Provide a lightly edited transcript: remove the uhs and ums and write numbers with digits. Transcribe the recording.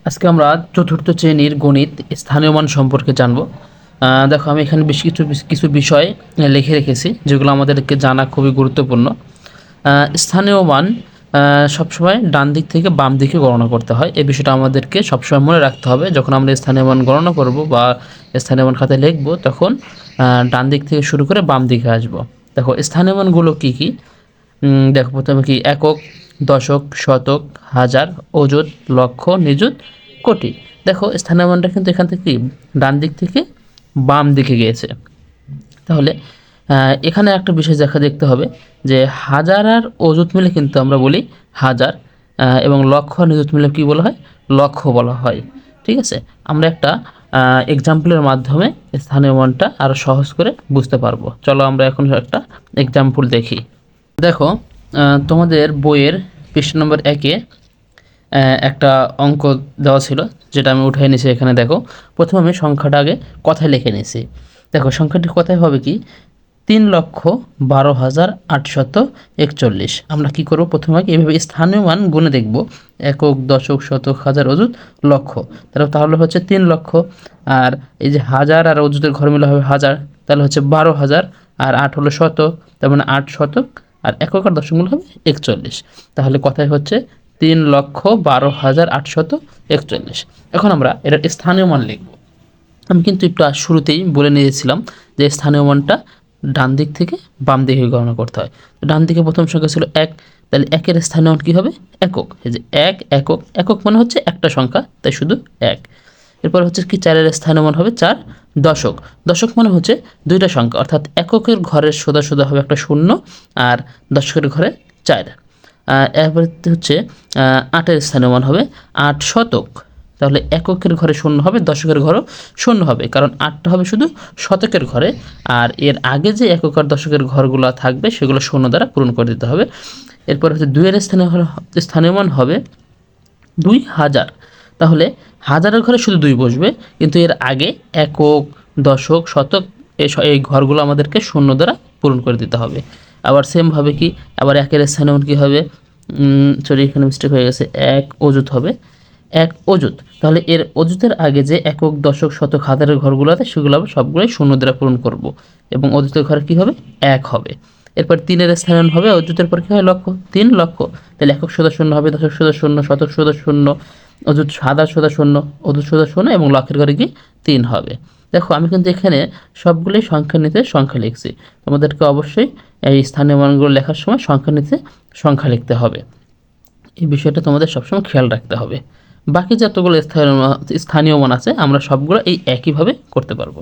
আজকে আমরা চতুর্থ শ্রেণীর গণিত স্থানীয় মান সম্পর্কে জানব। দেখো আমি এখানে বেশ কিছু কিছু বিষয় লিখে রেখেছি যেগুলো আমাদেরকে জানা খুবই গুরুত্বপূর্ণ। স্থানীয় মান সবসময় ডান দিক থেকে বাম দিকে গণনা করতে হয়, এই বিষয়টা আমাদেরকে সবসময় মনে রাখতে হবে। যখন আমরা স্থানীয় মান গণনা করব বা স্থানীয় মান খাতায় লিখব তখন ডান দিক থেকে শুরু করে বাম দিকে আসব। দেখো স্থানীয় মানগুলো কী কী, দেখো প্রথমে কি একক, দশক, শতক, হাজার, অযুত, লক্ষ, নিযুত, কোটি। দেখো স্থানীয় মানটা কিন্তু এখান থেকে ডান দিক থেকে বাম দিকে গিয়েছে। তাহলে এখানে একটা বিষয় দেখতে হবে যে হাজার আর অযুত মিলে কিন্তু আমরা বলি হাজার, এবং লক্ষ আর নিযুত মিলে কী বলা হয়, লক্ষ বলা হয়। ঠিক আছে, আমরা একটা এক্সাম্পলের মাধ্যমে স্থানীয় মানটা আরও সহজ করে বুঝতে পারবো। চলো আমরা এখন একটা এক্সাম্পল দেখি। দেখো তোমাদের বইয়ের পৃষ্ঠা নম্বর 1-এ একটা অঙ্ক দেওয়া ছিল, যেটা আমি উঠাই নিয়েছি। এখানে দেখো প্রথমে আমি সংখ্যাটা আগে কথায় লিখে নিয়েছি। দেখো সংখ্যাটি কথায় হবে কি 3,12,841। আমরা কি করব, প্রথমে আগে এভাবে স্থানীয় মান গুণে দেখব, একক, দশক, শতক, হাজার, অযুত, লক্ষ। তাহলে হচ্ছে 3 লক্ষ, আর এই যে হাজার আর অযুতের ঘর মিলে হবে হাজার, তাহলে হচ্ছে 12,000, আর 8 হলো শতক, তার মানে 8 শতক, আর একক আর দশক মিলে হবে 41। তাহলে কথায় হচ্ছে 3,12,841। এখন আমরা এটার স্থানীয় মান লিখব। আমি কিন্তু একটু শুরুতেই বলে নিয়েছিলাম যে স্থানীয় মানটা ডান দিক থেকে বাম দিকে গণনা করতে হয়। তো ডান দিকে প্রথম সংখ্যা ছিল 1, তাহলে 1-এর স্থানীয় মান কী হবে, একক। এই যে 1 একক, একক মানে হচ্ছে একটা সংখ্যা, তাই শুধু 1। এরপর হচ্ছে কি 4-এর স্থানীয় মান হবে 4। দশক, দশক মানে হচ্ছে দুইটা সংখ্যা, অর্থাৎ এককের ঘরের সোজা সোজা হবে একটা শূন্য, আর দশকের ঘরে 4। এরপরে হচ্ছে 8-এর স্থানীয় মান হবে 8 শতক। তাহলে এককের ঘরে শূন্য হবে, দশকের ঘরেও শূন্য হবে, কারণ 8টা হবে শুধু শতকের ঘরে, আর এর আগে যে একক আর দশকের ঘরগুলো থাকবে সেগুলো শূন্য দ্বারা পূরণ করে দিতে হবে। এরপর হচ্ছে 2-এর স্থানীয় মান হবে 2000। তাহলে হাজারের ঘরে শুধু 2 বসবে, কিন্তু এর আগে একক, দশক, শতক এই ঘরগুলো আমাদেরকে শূন্য দ্বারা পূরণ করে দিতে হবে। আবার সেমভাবে কি আবার 1-এর স্থানীয় মান কী হবে, সরি এখানে মিস্টেক হয়ে গেছে, 1 অযুত হবে, 1 অযুত। তাহলে এর অযুতের আগে যে একক, দশক, শতক, হাজারের ঘরগুলো আছে সেগুলো হবে সবগুলোই শূন্য দ্বারা পূরণ করব, এবং অযুতের ঘরে কী হবে, 1 হবে। এরপর 3-এর স্থানান্তর হবে অযুতের পর কী হয়, লক্ষ, 3 লক্ষ। তাহলে একক সোজা শূন্য হবে, দশক সোজা শূন্য, শতক সোজা শূন্য, অযুত হাজার সোজা শূন্য, অযুত সোজা শূন্য, এবং লক্ষের ঘরে কি 3 হবে। দেখো আমি কিন্তু এখানে সবগুলোই সংখ্যা নিতে সংখ্যা লিখছি। তোমাদেরকে অবশ্যই এই স্থানীয় মানগুলো লেখার সময় সংখ্যা নিতে সংখ্যা লিখতে হবে, এই বিষয়টা তোমাদের সবসময় খেয়াল রাখতে হবে। বাকি যতগুলো স্থানীয় মান আছে আমরা সবগুলো এই একইভাবে করতে পারবো।